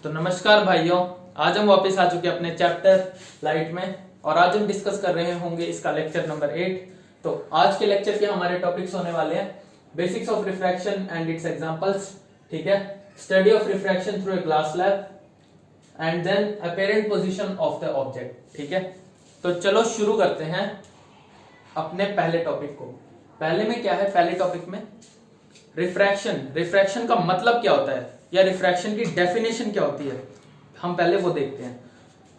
तो नमस्कार भाइयों, आज हम वापस आ चुके अपने चैप्टर लाइट में और आज हम डिस्कस कर रहे होंगे इसका लेक्चर नंबर 8। तो आज के लेक्चर के हमारे टॉपिक्स होने वाले हैं basics of refraction and its examples, ठीक है, study of refraction through a glass slab and then apparent position of the object. ठीक है, तो चलो शुरू करते हैं अपने पहले टॉपिक को। पहले में क्या है, पहले टॉपिक में रिफ्रैक्शन का मतलब क्या होता है या रिफ्रैक्शन की डेफिनेशन क्या होती है, हम पहले वो देखते हैं।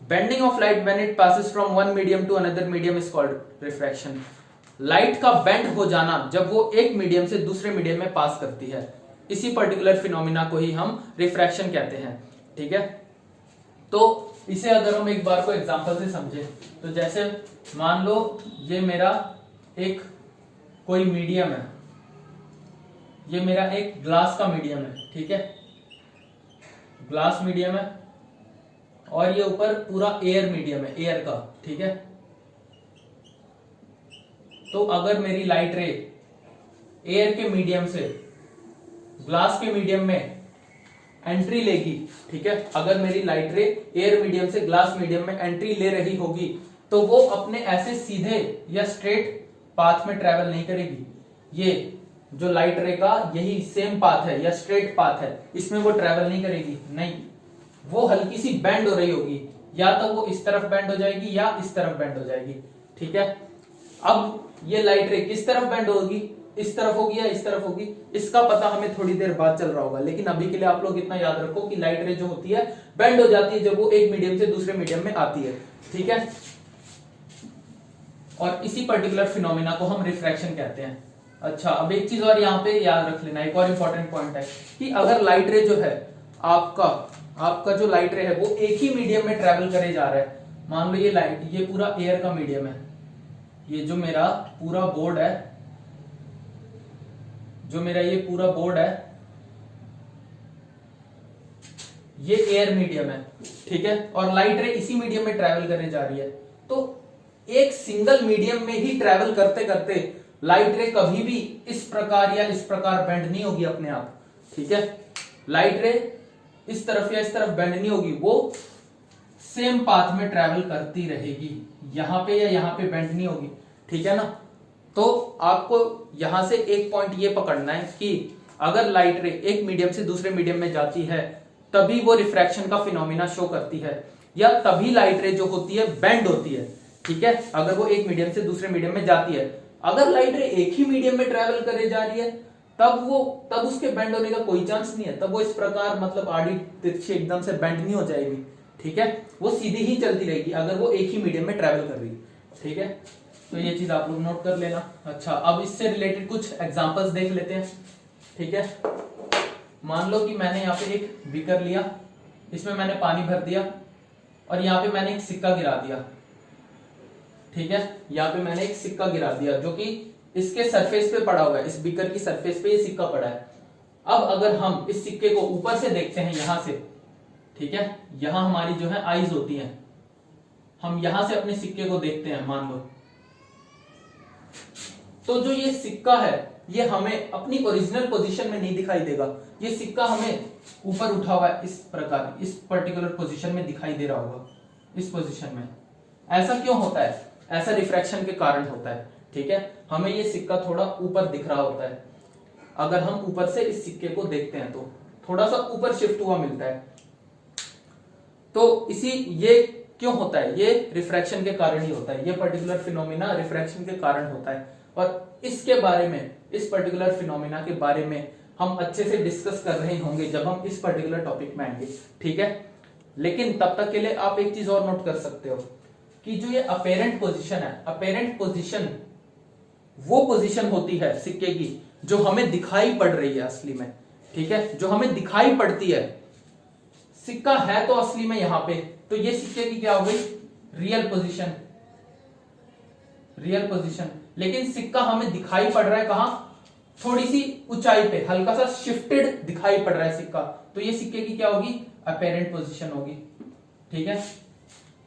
Bending of light when it passes from one medium to another medium is called refraction. Light का बेंड हो जाना जब वो एक मीडियम से दूसरे मीडियम में पास करती है, इसी पर्टिकुलर फिनोमिना को ही हम रिफ्रैक्शन कहते हैं। ठीक है, तो इसे अगर हम एक बार को एग्जांपल से समझे तो जैसे मान लो ये मेरा एक कोई मीडियम है, ये मेरा एक ग्लास का मीडियम है, ठीक है, ग्लास मीडियम है और ये ऊपर पूरा एयर मीडियम है, एयर का, ठीक है। तो अगर मेरी लाइट रे एयर के मीडियम से ग्लास के मीडियम में एंट्री लेगी, ठीक है, अगर मेरी लाइट रे एयर मीडियम से ग्लास मीडियम में एंट्री ले रही होगी तो वो अपने ऐसे सीधे या स्ट्रेट पाथ में ट्रेवल नहीं करेगी। ये जो लाइट रे का यही सेम पाथ है या स्ट्रेट पाथ है, इसमें वो ट्रेवल नहीं करेगी, नहीं, वो हल्की सी बेंड हो रही होगी, या तो वो इस तरफ बेंड हो जाएगी या इस तरफ बेंड हो जाएगी। ठीक है, अब ये लाइट रे किस तरफ बेंड होगी, इस तरफ होगी या इस तरफ होगी, इसका पता हमें थोड़ी देर बाद चल रहा होगा, लेकिन अभी के लिए आप लोग इतना याद रखो कि लाइट रे जो होती है बेंड हो जाती है जब वो एक मीडियम से दूसरे मीडियम में आती है। ठीक है, और इसी पर्टिकुलर फिनोमिना को हम रिफ्रैक्शन कहते हैं। अच्छा, अब एक चीज और यहाँ पे याद रख लेना, एक और इंपॉर्टेंट पॉइंट है कि अगर लाइट रे जो है आपका जो लाइट रे है वो एक ही मीडियम में ट्रेवल करे जा रहा है, मान लो ये पूरा एयर का मीडियम है, ये जो मेरा पूरा बोर्ड है, ये एयर मीडियम है, ठीक है, और लाइट रे इसी मीडियम में ट्रेवल करने जा रही है। तो एक सिंगल मीडियम में ही ट्रेवल करते करते लाइट रे कभी भी इस प्रकार या इस प्रकार बेंड नहीं होगी अपने आप। ठीक है, लाइट रे इस तरफ या इस तरफ बेंड नहीं होगी, वो सेम पाथ में ट्रेवल करती रहेगी, यहां पे या यहां पे बेंड नहीं होगी। ठीक है ना, तो आपको यहां से एक पॉइंट ये पकड़ना है कि अगर लाइट रे एक मीडियम से दूसरे मीडियम में जाती है तभी वो रिफ्रैक्शन का फिनोमिना शो करती है, या तभी लाइट रे जो होती है बेंड होती है। ठीक है, अगर वो एक मीडियम से दूसरे मीडियम में जाती है, अगर लाइट रे एक ही मीडियम में ट्रेवल करे जा रही है तब उसके बेंड होने का कोई चांस नहीं है, तब वो इस प्रकार मतलब आड़ी तिरछी एकदम से बेंड नहीं हो जाएगी। ठीक है, वो सीधी ही चलती रहेगी अगर वो एक ही मीडियम में ट्रेवल कर रही है। ठीक है, तो ये चीज आप लोग नोट कर लेना। अच्छा, अब इससे रिलेटेड कुछ एग्जांपल्स देख लेते हैं। ठीक है, मान लो कि मैंने यहाँ पे एक बीकर लिया, इसमें मैंने पानी भर दिया और यहाँ पे मैंने एक सिक्का गिरा दिया। ठीक है, यहाँ पे मैंने एक सिक्का गिरा दिया जो कि इसके सरफेस पे पड़ा हुआ है, इस बीकर की सरफेस पे ये सिक्का पड़ा है। अब अगर हम इस सिक्के को ऊपर से देखते हैं यहां से, ठीक है, यहां हमारी जो है आईज होती हैं, हम यहां से अपने सिक्के को देखते हैं मान लो, तो जो ये सिक्का है ये हमें अपनी ओरिजिनल पोजीशन में नहीं दिखाई देगा, ये सिक्का हमें ऊपर उठा हुआ है, इस प्रकार इस पर्टिकुलर पोजीशन में दिखाई दे रहा होगा, इस पोजीशन में। ऐसा क्यों होता है? ऐसा रिफ्रैक्शन के कारण होता है। ठीक है, हमें ये सिक्का थोड़ा ऊपर दिख रहा होता है, अगर हम ऊपर से इस सिक्के को देखते हैं तो थोड़ा सा ऊपर शिफ्ट हुआ मिलता है। तो ये क्यों होता है? ये रिफ्रैक्शन के कारण ही होता है, ये पर्टिकुलर फिनोमिना रिफ्रैक्शन के कारण होता है। और इसके बारे में, इस पर्टिकुलर फिनोमिना के बारे में हम अच्छे से डिस्कस कर रहे होंगे जब हम इस पर्टिकुलर टॉपिक में आएंगे। ठीक है, लेकिन तब तक के लिए आप एक चीज और नोट कर सकते हो कि जो ये अपेरेंट पोजीशन है, अपेरेंट पोजीशन वो पोजीशन होती है सिक्के की जो हमें दिखाई पड़ रही है असली में। ठीक है, जो हमें दिखाई पड़ती है, सिक्का है तो असली में यहां पे, तो ये सिक्के की क्या हो गई? रियल पोजीशन, लेकिन सिक्का हमें दिखाई पड़ रहा है कहां? थोड़ी सी ऊंचाई पे, हल्का सा शिफ्टेड दिखाई पड़ रहा है सिक्का, तो ये सिक्के की क्या होगी? अपेरेंट पोजीशन होगी। ठीक है,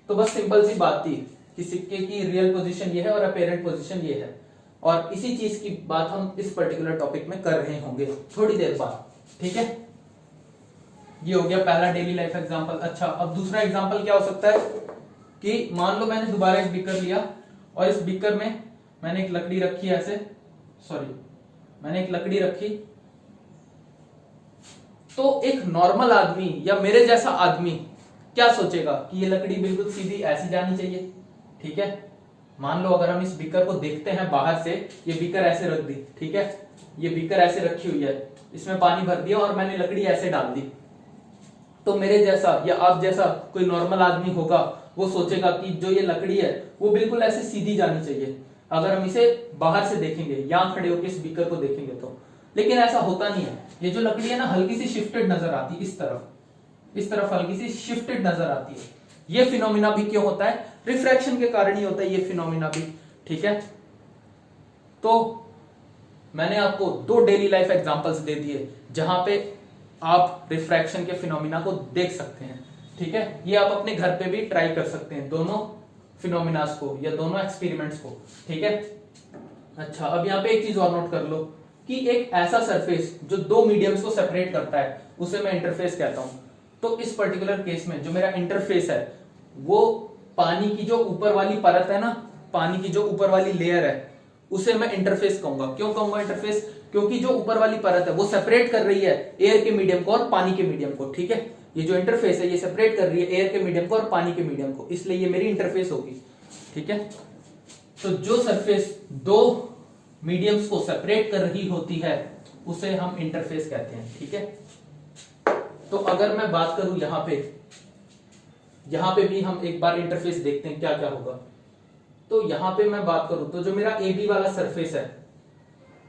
तो बस सिंपल सी बात थी कि सिक्के की रियल पोजीशन ये है और अपेरेंट पोजीशन ये है, और इसी चीज की बात हम इस पर्टिकुलर टॉपिक में कर रहे होंगे थोड़ी देर बाद। ठीक है, ये हो गया पहला डेली लाइफ एग्जांपल। अच्छा, अब दूसरा एग्जांपल क्या हो सकता है कि मान लो मैंने दोबारा एक बीकर लिया और इस बीकर में मैंने एक लकड़ी रखी ऐसे, सॉरी मैंने एक लकड़ी रखी, तो एक नॉर्मल आदमी या मेरे जैसा आदमी क्या सोचेगा कि ये लकड़ी बिल्कुल सीधी ऐसी जानी चाहिए, ठीक है। मान लो अगर हम इस बीकर को देखते हैं बाहर से, ये बीकर ऐसे रख दी, ठीक है, ये बीकर ऐसे रखी हुई है, इसमें पानी भर दिया और मैंने लकड़ी ऐसे डाल दी, तो मेरे जैसा या आप जैसा कोई नॉर्मल आदमी होगा वो सोचेगा कि जो ये लकड़ी है वो बिल्कुल ऐसे सीधी जानी चाहिए, अगर हम इसे बाहर से देखेंगे, यहां खड़े होकर इस बीकर को देखेंगे तो। लेकिन ऐसा होता नहीं है, ये जो लकड़ी है ना हल्की सी शिफ्टेड नजर आती है, इस तरफ हल्की सी शिफ्टेड नजर आती है। ये फिनोमिना भी क्यों होता है? रिफ्रैक्शन के कारण ही होता है ये फिनोमिना भी, ठीक है। तो मैंने आपको 2 डेली लाइफ एग्जांपल्स दे दिए जहां पे आप रिफ्रैक्शन के फिनोमिना को देख सकते हैं, ठीक है। ये आप अपने घर पे भी ट्राई कर सकते हैं, दोनों फिनोमिनास को या दोनों एक्सपेरिमेंट्स को, ठीक है। अच्छा, अब यहाँ पे एक चीज और नोट कर लो कि एक ऐसा सरफेस जो 2 मीडियम्स को सेपरेट करता है उसे मैं इंटरफेस कहता हूं। तो इस पर्टिकुलर केस में जो मेरा इंटरफेस है वो पानी की जो ऊपर वाली परत है ना, पानी की जो ऊपर वाली लेयर है उसे मैं इंटरफेस कहूंगा। क्यों कहूंगा इंटरफेस? क्योंकि जो ऊपर वाली परत है वो सेपरेट कर रही है एयर के मीडियम को और पानी के मीडियम को, ठीक है। ये जो इंटरफेस है ये सेपरेट कर रही है एयर के मीडियम को और पानी के मीडियम को, इसलिए ये मेरी इंटरफेस होगी, ठीक है। तो जो सरफेस 2 मीडियम्स को सेपरेट कर रही होती है उसे हम इंटरफेस कहते हैं, ठीक है। तो अगर मैं बात करूं यहां पे भी हम एक बार इंटरफेस देखते हैं क्या क्या होगा। तो यहां पे मैं बात करूं तो जो मेरा ए बी वाला सरफेस है,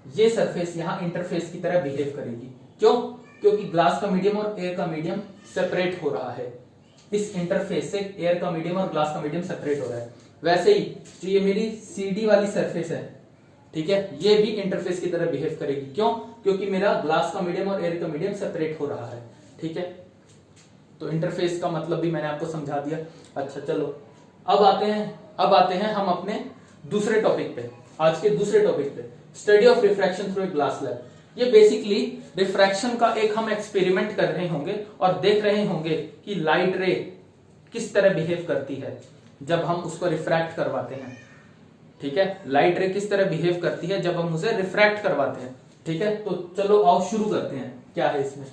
ये सरफेस यहां इंटरफेस की तरह बिहेव करेगी। क्यों? क्योंकि ग्लास का मीडियम और एयर का मीडियम सेपरेट हो रहा है, इस इंटरफेस से एयर का मीडियम और ग्लास का मीडियम सेपरेट हो रहा है। वैसे ही जो ये मेरी सी डी वाली सरफेस है, ठीक है, ये भी इंटरफेस की तरह बिहेव करेगी। क्यों? क्योंकि मेरा ग्लास का मीडियम और एयर का मीडियम सेपरेट हो रहा है, ठीक है। तो इंटरफेस का मतलब भी मैंने आपको समझा दिया। अच्छा चलो, अब आते हैं हम अपने दूसरे टॉपिक पे, आज के दूसरे टॉपिक पे, study of refraction through a glass slab. ये बेसिकली रिफ्रैक्शन का एक हम एक्सपेरिमेंट कर रहे होंगे और देख रहे होंगे कि लाइट रे किस तरह बिहेव करती है जब हम उसको रिफ्रैक्ट करवाते हैं, ठीक है। लाइट रे किस तरह बिहेव करती है जब हम उसे रिफ्रैक्ट करवाते हैं, ठीक है। तो चलो आओ शुरू करते हैं, क्या है इसमें।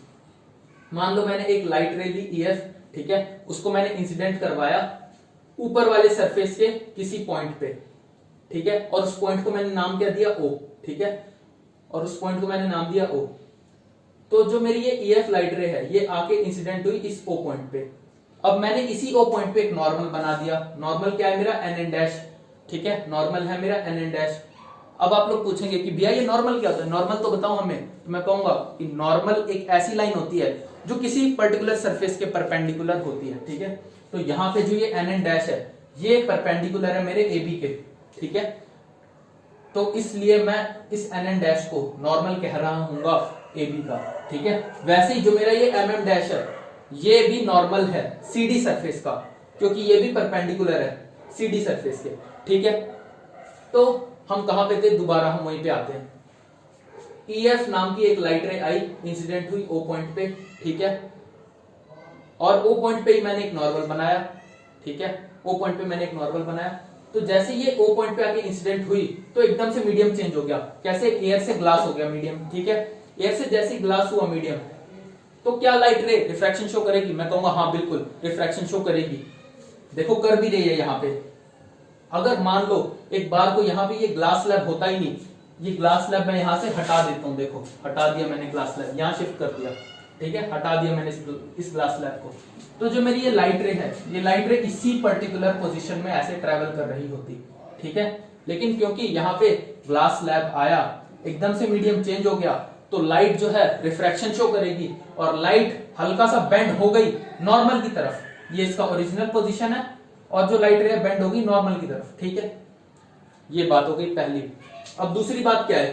मान लो मैंने एक लाइट रे ली EF, ठीक है, उसको मैंने इंसिडेंट करवाया ऊपर वाले सरफेस के किसी पॉइंट पे, ठीक है, और उस पॉइंट को मैंने नाम क्या दिया O, ठीक है, और उस पॉइंट को मैंने नाम दिया O। तो जो मेरी ये EF लाइट रे है ये आके इंसिडेंट हुई इस O पॉइंट पे। अब मैंने इसी O पॉइंट पे एक नॉर्मल बना दिया। नॉर्मल क्या है मेरा? NN', ठीक है, नॉर्मल है मेरा NN'। अब आप लोग पूछेंगे कि भैया ये नॉर्मल क्या होता है, नॉर्मल तो बताओ हमें। तो मैं कहूंगा कि नॉर्मल एक ऐसी लाइन होती है जो किसी पर्टिकुलर सरफेस के परपेंडिकुलर होती है, ठीक है। तो यहाँ पे जो ये NN' है ये परपेंडिकुलर है मेरे AB के, ठीक है। तो इसलिए मैं इस NN' को नॉर्मल कह रहा हूंगा AB का, ठीक है। वैसे ही जो मेरा ये MM' है ये भी नॉर्मल है CD सरफेस का, क्योंकि ये भी परपेंडिकुलर है CD सरफेस के, ठीक है। तो हम कहां पे थे? दोबारा हम वहीं पे आते हैं। EF नाम की एक लाइट रे आई, इंसिडेंट हुई O पॉइंट पे, ठीक है, और O पॉइंट पे ही मैंने एक नॉर्मल बनाया, ठीक है, O पॉइंट पे मैंने एक नॉर्मल बनाया। तो जैसे ये O पॉइंट पे आके इंसिडेंट हुई तो एकदम से मीडियम चेंज हो गया। कैसे? एयर से ग्लास हो गया मीडियम, ठीक है। एयर से जैसे ग्लास हुआ मीडियम, तो क्या लाइट रे रिफ्रैक्शन शो करेगी? मैं कहूंगा हाँ बिल्कुल रिफ्रैक्शन शो करेगी। देखो कर भी रही है यहाँ पे। अगर मान लो एक बार को यहाँ पे ये ग्लास स्लैब होता ही नहीं, ये ग्लास स्लैब मैं यहाँ से हटा देता हूँ, देखो हटा दिया मैंने ग्लास स्लैब, यहाँ शिफ्ट कर दिया, ठीक है, हटा दिया मैंने इस ग्लास स्लैब को। तो जो मेरी ये लाइट रे है, ये लाइट रे इसी पर्टिकुलर पोजीशन में ऐसे ट्रेवल कर रही होती, ठीक है। लेकिन क्योंकि यहाँ पे ग्लास स्लैब आया, एकदम से मीडियम चेंज हो गया, तो लाइट जो है रिफ्रैक्शन शो करेगी और लाइट हल्का सा बेंड हो गई नॉर्मल की तरफ। ये इसका ओरिजिनल पोजीशन है और जो लाइट रे बेंड होगी नॉर्मल की तरफ, ठीक है। ये बात हो गई पहली। अब दूसरी बात क्या है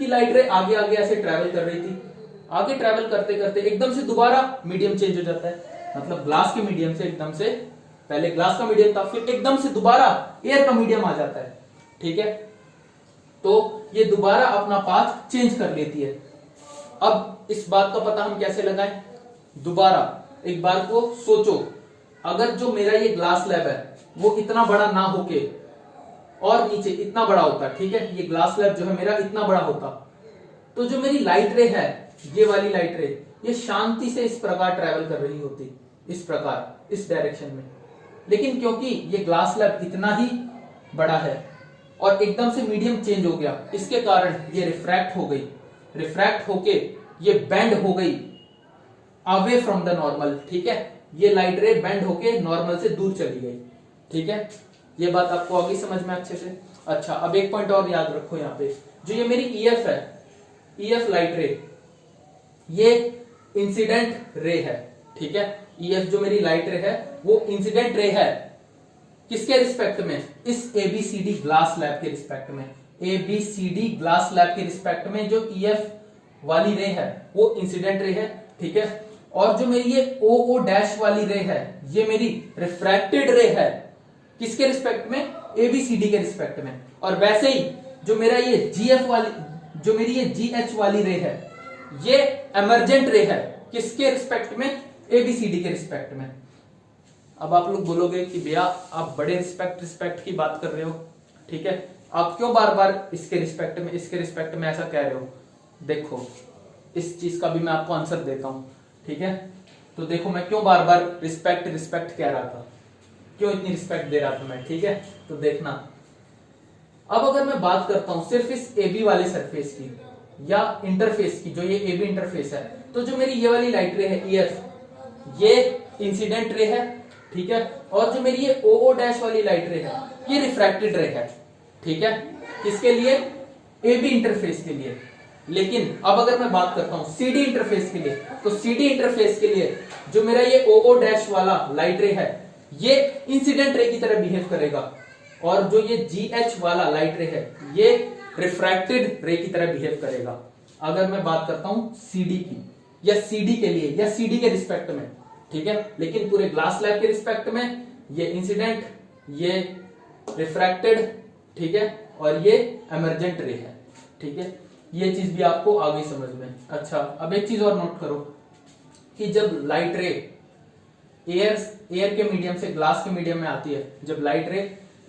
कि लाइट रे आगे आगे ऐसे ट्रैवल कर रही थी, आगे ट्रैवल करते करते एकदम से दोबारा मीडियम चेंज हो जाता है। मतलब ग्लास के मीडियम से एकदम से, पहले ग्लास का मीडियम था, फिर एकदम से दोबारा एयर का मीडियम आ जाता है, ठीक है। तो ये दोबारा अपना पाथ चेंज कर लेती है। अब इस बात का पता हम कैसे लगाएं? दोबारा एक बार को सोचो, अगर जो मेरा ये ग्लास स्लैब है वो इतना बड़ा ना होके और नीचे इतना बड़ा होता, ठीक है, ये ग्लास स्लैब जो है मेरा इतना बड़ा होता, तो जो मेरी लाइट रे है, ये वाली लाइट रे, ये शांति से इस प्रकार ट्रैवल कर रही होती, इस प्रकार, इस डायरेक्शन में। लेकिन क्योंकि ये ग्लास स्लैब इतना ही बड़ा है और एकदम से मीडियम चेंज हो गया, इसके कारण ये रिफ्रैक्ट हो गई, रिफ्रैक्ट होके ये बेंड हो गई अवे फ्रॉम द नॉर्मल, ठीक है, ये लाइट रे बेंड होके नॉर्मल से दूर चली गई, ठीक है। ये बात आपको आगे समझ में अच्छे से। अच्छा, अब एक पॉइंट और याद रखो, यहाँ पे जो ये मेरी ईएफ है, ईएफ लाइट रे, ये इंसिडेंट रे है, ठीक है। ईएफ जो मेरी लाइट रे है वो इंसिडेंट रे है, किसके रिस्पेक्ट में, इस एबीसीडी ग्लास स्लैब के रिस्पेक्ट में, एबीसीडी ग्लास स्लैब के रिस्पेक्ट में जो ईएफ वाली रे है वो इंसिडेंट रे है, ठीक है। और जो मेरी ये ओ डैश वाली रे है, ये मेरी रिफ्रैक्टेड रे है, किसके रिस्पेक्ट में, एबीसीडी के रिस्पेक्ट में। और वैसे ही जो मेरा ये जीएफ वाली, जो मेरी ये जीएच वाली रे है, ये एमर्जेंट रे है, किसके रिस्पेक्ट में, एबीसीडी के रिस्पेक्ट में। अब आप लोग बोलोगे कि भैया आप बड़े रिस्पेक्ट की बात कर रहे हो, ठीक है, आप क्यों बार बार इसके रिस्पेक्ट में, इसके रिस्पेक्ट में ऐसा कह रहे हो। देखो, इस चीज का भी मैं आपको आंसर देता हूं, ठीक है। तो देखो मैं क्यों बार बार रिस्पेक्ट कह रहा था, क्यों इतनी रिस्पेक्ट दे रहा था मैं, ठीक है। तो देखना, अब अगर मैं बात करता हूं सिर्फ इस एबी वाले सरफेस की या इंटरफेस की, जो ये एबी इंटरफेस है, तो जो मेरी ये वाली लाइट रे है ईएफ, ये इंसिडेंट रे है, ठीक है। और जो मेरी ये ओ डैश वाली लाइट रे है, ये रिफ्रैक्टेड रे है, ठीक है, किसके लिए, एबी इंटरफेस के लिए। लेकिन अब अगर मैं बात करता हूं सीडी इंटरफेस के लिए, तो सीडी इंटरफेस के लिए जो मेरा ये ओ डैश वाला लाइट रे है, ये इंसिडेंट रे की तरह बिहेव करेगा, और जो ये जीएच वाला लाइट रे है, ये रिफ्रैक्टेड रे की तरह बिहेव करेगा। अगर मैं बात करता हूं सीडी की, या सीडी के लिए, या सीडी के रिस्पेक्ट में, ठीक है। लेकिन पूरे ग्लास स्लैब के रिस्पेक्ट में ये इंसिडेंट, ये रिफ्रैक्टेड, ठीक है, और ये एमर्जेंट रे है, ठीक है। ये चीज भी आपको आगे समझ में। अच्छा, अब एक चीज और नोट करो कि जब लाइट रे एयर के मीडियम से ग्लास के मीडियम में आती है, जब लाइट रे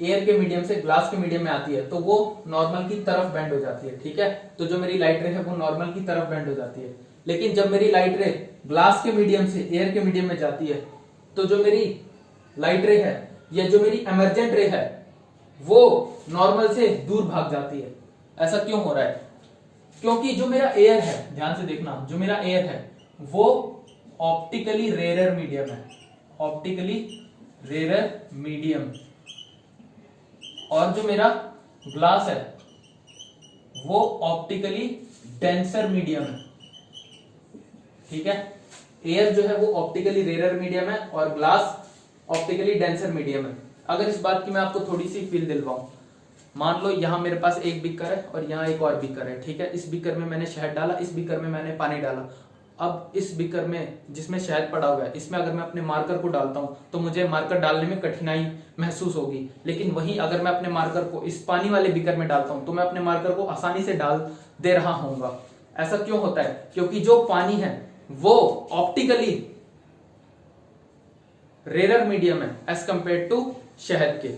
एयर के मीडियम से ग्लास के मीडियम में आती है, तो वो नॉर्मल की तरफ बेंड हो जाती है, ठीक है। तो जो मेरी लाइट रे है वो नॉर्मल की तरफ बेंड हो जाती है। लेकिन जब मेरी लाइट रे ग्लास के मीडियम से एयर के मीडियम में जाती है, तो जो मेरी लाइट रे है, या जो मेरी एमर्जेंट रे है, वो नॉर्मल से दूर भाग जाती है। ऐसा क्यों हो रहा है, क्योंकि जो मेरा एयर है, ध्यान से देखना, जो मेरा एयर है वो ऑप्टिकली रेरर मीडियम है, ऑप्टिकली रेरर मीडियम, और जो मेरा ग्लास है वो ऑप्टिकली डेंसर मीडियम है, ठीक है। एयर जो है वो ऑप्टिकली रेरर मीडियम है और ग्लास ऑप्टिकली डेंसर मीडियम है। अगर इस बात की मैं आपको थोड़ी सी फील दिलवाऊं, मान लो यहां मेरे पास एक बीकर है और यहां एक और बीकर है, ठीक है। इस बीकर में मैंने शहद डाला, इस बीकर में मैंने पानी डाला। अब इस बीकर में जिसमें शहद पड़ा हुआ है, इसमें अगर मैं अपने मार्कर को डालता हूं तो मुझे मार्कर डालने में कठिनाई महसूस होगी। लेकिन वहीं अगर मैं अपने मार्कर को इस पानी वाले बीकर में डालता हूं तो मैं अपने मार्कर को आसानी से डाल दे रहा हूंगा। ऐसा क्यों होता है, क्योंकि जो पानी है वो ऑप्टिकली रेरर मीडियम है एज कंपेयर टू शहद के।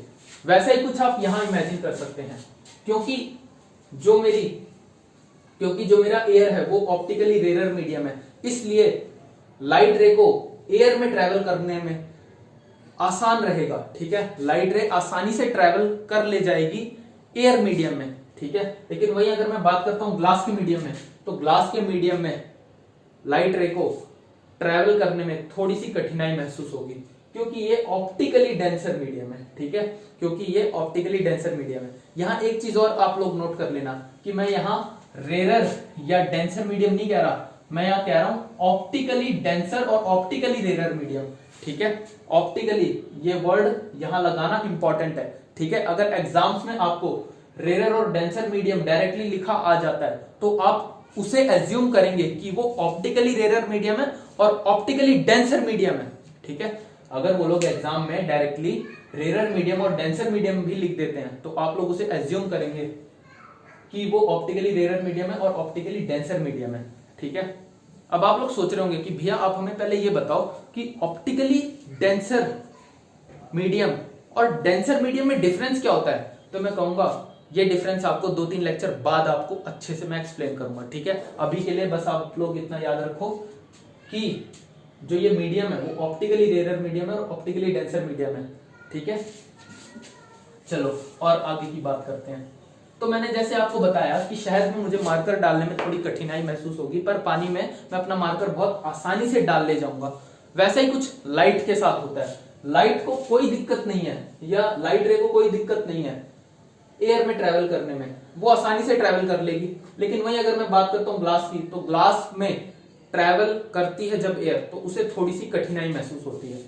वैसे ही कुछ आप यहां इमेजिन कर सकते हैं, क्योंकि जो मेरा एयर है वो ऑप्टिकली रेरर मीडियम है, इसलिए लाइट रे को एयर में ट्रेवल करने में आसान रहेगा, ठीक है। लाइट रे आसानी से ट्रेवल कर ले जाएगी एयर मीडियम में, ठीक है। लेकिन वही अगर मैं बात करता हूं ग्लास के मीडियम में, तो ग्लास के मीडियम में लाइट रे को ट्रेवल करने में थोड़ी सी कठिनाई महसूस होगी, क्योंकि ये ऑप्टिकली डेंसर मीडियम है, ठीक है, क्योंकि ये ऑप्टिकली डेंसर मीडियम है। यहां एक चीज और आप लोग नोट कर लेना कि मैं यहां रेरर या डेंसर मीडियम नहीं कह रहा, मैं यहां कह रहा हूं ऑप्टिकली डेंसर और ऑप्टिकली रेरर मीडियम, ठीक है। ऑप्टिकली ये वर्ड यहां लगाना इंपॉर्टेंट है, ठीक है। अगर एग्जाम्स में आपको रेरर और डेंसर मीडियम डायरेक्टली लिखा आ जाता है तो आप उसे एज्यूम करेंगे कि वो ऑप्टिकली रेरर मीडियम है और ऑप्टिकली डेंसर मीडियम है, ठीक है। अगर वो लोग एग्जाम में डायरेक्टली रेरर मीडियम और डेंसर मीडियम भी लिख देते हैं तो आप लोग उसे एज्यूम करेंगे कि वो ऑप्टिकली रेरर मीडियम है और ऑप्टिकली डेंसर मीडियम है, ठीक है। अब आप लोग सोच रहे होंगे कि भैया आप हमें पहले ये बताओ कि ऑप्टिकली डेंसर मीडियम और डेंसर मीडियम में डिफरेंस क्या होता है। तो मैं कहूंगा ये डिफरेंस आपको 2-3 लेक्चर बाद आपको अच्छे से मैं एक्सप्लेन करूंगा, ठीक है। अभी के लिए बस आप लोग इतना याद रखो कि जो ये मीडियम है वो ऑप्टिकली रेयर मीडियम है और ऑप्टिकली डेंसर मीडियम है, ठीक है। चलो और आगे की बात करते हैं। तो मैंने जैसे आपको बताया कि शहद में मुझे मार्कर डालने में थोड़ी कठिनाई महसूस होगी, पर पानी में मैं अपना मार्कर बहुत आसानी से डाल ले जाऊंगा। वैसा ही कुछ लाइट के साथ होता है। लाइट को कोई दिक्कत नहीं है, या लाइट रे को कोई दिक्कत नहीं है एयर में ट्रेवल करने में, वो आसानी से ट्रेवल कर लेगी। लेकिन वही अगर मैं बात करता हूँ ग्लास की, तो ग्लास में ट्रेवल करती है जब एयर, तो उसे थोड़ी सी कठिनाई महसूस होती है,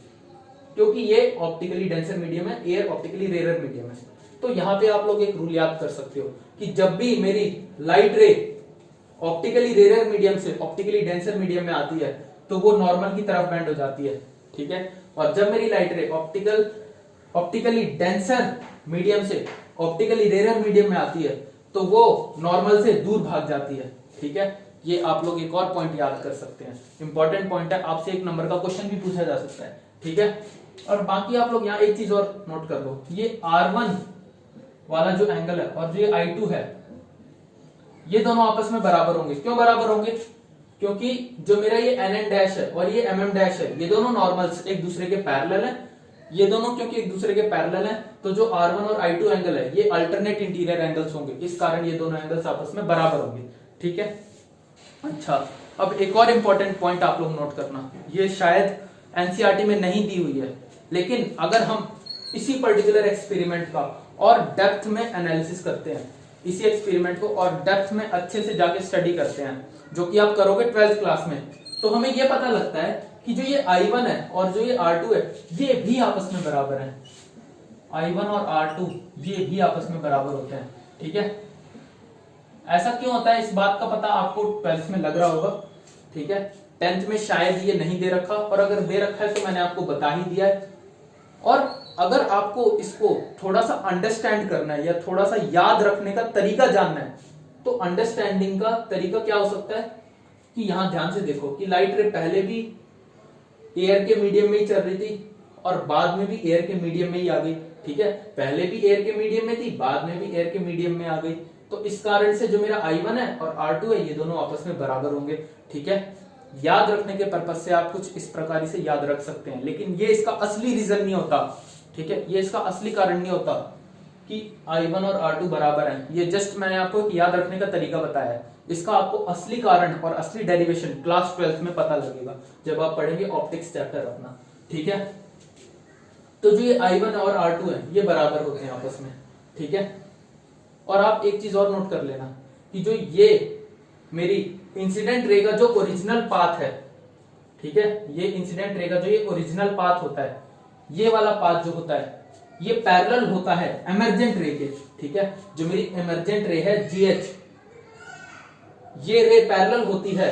क्योंकि ये ऑप्टिकली डेंसर मीडियम है, एयर ऑप्टिकली रेयर मीडियम है। तो यहां पे आप लोग एक रूल याद कर सकते हो कि जब भी मेरी light ray optically rare medium से ऑप्टिकली डेंसर मीडियम में आती है तो वो नॉर्मल की तरफ बेंड हो जाती है, ठीक है। और जब मेरी light ray optically denser medium से ऑप्टिकली रेयर मीडियम में आती है तो वो नॉर्मल से दूर भाग जाती है, ठीक है। ये आप लोग एक और पॉइंट याद कर सकते हैं, इंपॉर्टेंट पॉइंट है, आपसे 1 नंबर का क्वेश्चन भी पूछा जा सकता है, ठीक है। और बाकी आप लोग यहाँ एक चीज और नोट कर लो, ये R1 वाला जो एंगल है और जो ये I2 है, ये दोनों आपस में बराबर होंगे। क्यों बराबर होंगे? क्योंकि जो मेरा ये NN डैश है और ये MM डैश है, ये दोनों नॉर्मल्स एक दूसरे के पैरेलल हैं। ये दोनों क्योंकि एक दूसरे के पैरेलल हैं, तो जो R1 और I2 एंगल है ये अल्टरनेट इंटीरियर एंगल्स होंगे, इस कारण ये दोनों एंगल्स आपस में बराबर होंगे, ठीक है। अच्छा, अब एक और इंपॉर्टेंट पॉइंट आप लोग नोट करना, ये शायद एनसीईआरटी में नहीं दी हुई है, लेकिन अगर हम इसी पर्टिकुलर एक्सपेरिमेंट का और डेप्थ में एनालिसिस करते हैं, इसी एक्सपेरिमेंट को और डेप्थ में अच्छे से जाके स्टडी करते हैं, जो कि आप करोगे 12th क्लास में, तो हमें यह पता लगता है कि जो ये I1 है और जो ये R2 है ये भी आपस में बराबर है। I1 और R2 ये भी आपस में बराबर होते हैं, ठीक है। ऐसा क्यों होता है इस बात का पता आपको 12th में लग रहा होगा, ठीक है। 10th में शायद ये नहीं दे रखा, और अगर दे रखा है तो मैंने आपको बता ही दिया है। और अगर आपको इसको थोड़ा सा अंडरस्टैंड करना है या थोड़ा सा याद रखने का तरीका जानना है, तो अंडरस्टैंडिंग का तरीका क्या हो सकता है कि यहां ध्यान से देखो कि लाइट रे पहले भी एयर के मीडियम में ही चल रही थी और बाद में भी एयर के मीडियम में ही आ गई, ठीक है। पहले भी एयर के मीडियम में थी, बाद में भी एयर के मीडियम में आ गई, तो इस कारण से जो मेरा I1 है और R2 है ये दोनों आपस में बराबर होंगे, ठीक है। याद रखने के पर्पज से आप कुछ इस प्रकार से याद रख सकते हैं, लेकिन ये इसका असली रीजन नहीं होता, ठीक है। ये इसका असली कारण नहीं होता कि I1 और R2 बराबर हैं, ये जस्ट मैंने आपको एक याद रखने का तरीका बताया है। इसका आपको असली कारण और असली डेरिवेशन क्लास 12th में पता लगेगा जब आप पढ़ेंगे ऑप्टिक्स चैप्टर अपना, ठीक है। तो जो ये I1 और R2 है ये बराबर होते हैं आपस में, ठीक है। और आप एक चीज और नोट कर लेना कि जो ये मेरी इंसिडेंट रे का जो ओरिजिनल पाथ है, ठीक है, ये इंसिडेंट रे का जो ये ओरिजिनल पाथ होता है, ये वाला पाथ जो होता है ये पैरेलल होता है एमर्जेंट रे के, ठीक है। जो मेरी एमर्जेंट रे है GH, ये रे पैरेलल होती है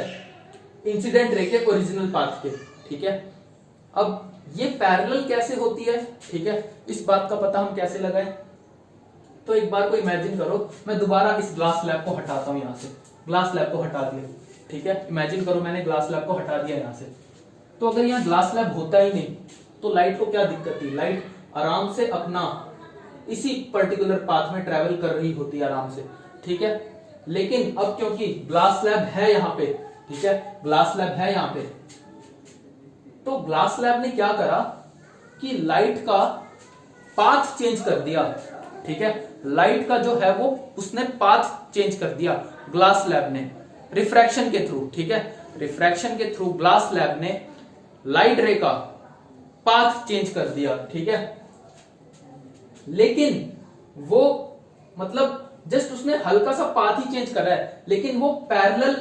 इंसिडेंट रे के ओरिजिनल पाथ के, ठीक है। अब ये पैरेलल कैसे होती है, ठीक है, इस बात का पता हम कैसे लगाएं? तो एक बार को इमेजिन करो, मैं दोबारा इस ग्लास स्लैब को हटाता हूं, यहां से ग्लास स्लैब को हटा दिया, ठीक है। इमेजिन करो मैंने ग्लास स्लैब को हटा दिया यहां से, तो अगर यहाँ ग्लास स्लैब होता ही नहीं तो लाइट को क्या दिक्कत थी? लाइट आराम से अपना इसी पर्टिकुलर पाथ में ट्रेवल कर रही होती है आराम से, ठीक है। लेकिन अब क्योंकि ग्लास स्लैब है यहाँ पे, ठीक है, ग्लास स्लैब है यहाँ पे, तो ग्लास स्लैब ने क्या करा कि लाइट का पाथ चेंज कर दिया, ठीक है। लाइट का जो है वो उसने पाथ चेंज कर दिया ग्लास स्लैब ने रिफ्रैक्शन के थ्रू, ठीक है। रिफ्रैक्शन के थ्रू ग्लास स्लैब ने लाइट रे का पाथ चेंज कर दिया, ठीक है। लेकिन वो मतलब जस्ट उसने हल्का सा पाथ ही चेंज करा है, लेकिन वो पैरेलल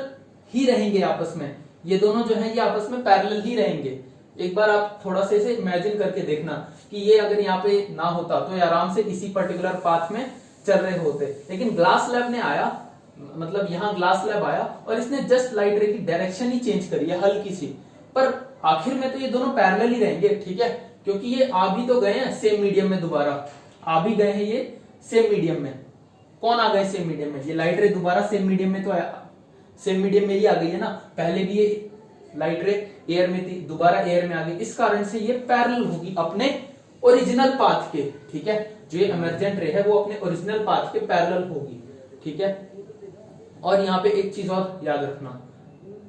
ही रहेंगे आपस में, ये दोनों जो है ये आपस में पैरेलल ही रहेंगे। एक बार आप थोड़ा सा इसे इमेजिन करके देखना कि ये अगर यहाँ पे ना होता तो ये आराम से इसी पर्टिकुलर पाथ में चल रहे होते, लेकिन ग्लास स्लैब ने आया, मतलब यहाँ ग्लास स्लैब आया और इसने जस्ट लाइट रे की डायरेक्शन ही चेंज करी है हल्की सी, पर आखिर में तो ये दोनों पैरेलल ही रहेंगे, ठीक है, क्योंकि ये आ भी तो गए हैं सेम मीडियम में, दोबारा आ भी गए हैं ये सेम मीडियम में। कौन आ गए सेम मीडियम में? ये लाइट रे दोबारा सेम मीडियम में तो आया, सेम मीडियम में ही आ गई है ना। पहले भी ये लाइट रे एयर में थी, दोबारा एयर में आ गई, इस कारण से ये पैरेलल होगी अपने ओरिजिनल पाथ के, ठीक है। जो ये इमर्जेंट रे है वो अपने ओरिजिनल पाथ के पैरेलल होगी, ठीक है। और यहाँ पे एक चीज और याद रखना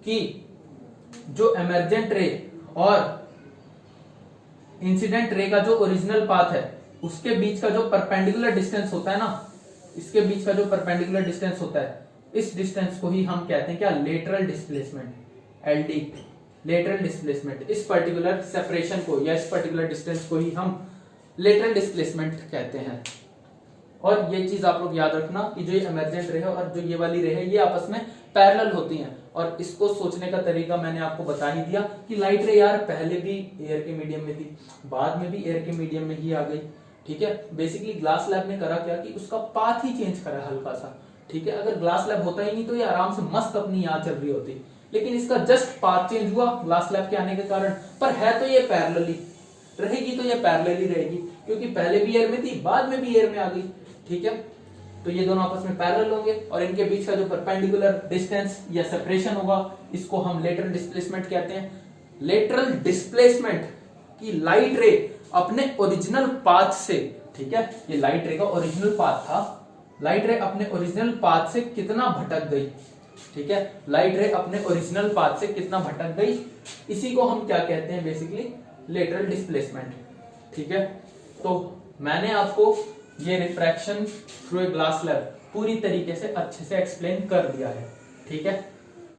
कि जो इमर्जेंट रे और इंसिडेंट रे का जो ओरिजिनल पाथ है उसके बीच का जो परपेंडिकुलर डिस्टेंस होता है ना, इसके बीच का जो परपेंडिकुलर डिस्टेंस होता है, इस डिस्टेंस को ही हम कहते हैं क्या, lateral displacement, LD, lateral displacement. इस पर्टिकुलर सेपरेशन को या इस पर्टिकुलर डिस्टेंस को ही हम लेटरल डिस्प्लेसमेंट कहते हैं। और ये चीज आप लोग याद रखना कि जो ये इमर्जेंट रे है और जो ये वाली रे है ये आपस में पैरेलल होती हैं। और इसको सोचने का तरीका मैंने आपको बता ही दिया कि लाइट रे यार पहले भी एयर के मीडियम में थी, बाद में भी एयर के मीडियम में ही आ गई, ठीक है। बेसिकली ग्लास लैब ने करा क्या कि उसका पाथ ही चेंज करा हल्का सा, ठीक है। अगर ग्लास लैब होता ही नहीं तो ये आराम से मस्त अपनी यहाँ चल रही होती, लेकिन इसका जस्ट पाथ चेंज हुआ ग्लास लैब के आने के कारण, पर है तो ये पैरेलल ही रहेगी, तो ये पैरेलल ही रहेगी क्योंकि पहले भी एयर में थी, बाद में भी एयर में आ गई, ठीक है। तो ये दोनों आपस में पैरेलल होंगे और इनके बीच का जो परपेंडिकुलर डिस्टेंस या सेपरेशन होगा इसको हम लेटरल डिस्प्लेसमेंट कहते हैं। लेटरल डिस्प्लेसमेंट की लाइट रे अपने ओरिजिनल पाथ से, ठीक है, ये लाइट रे का ओरिजिनल पाथ था, लाइट रे अपने ओरिजिनल पाथ से कितना भटक गई, ठीक है, लाइट रे अपने ओरिजिनल पाथ से कितना भटक गई, इसी को हम क्या कहते हैं, बेसिकली लेटरल डिस्प्लेसमेंट, ठीक है। तो मैंने आपको ये refraction through a glass slab पूरी तरीके से अच्छे से एक्सप्लेन कर दिया है, ठीक है।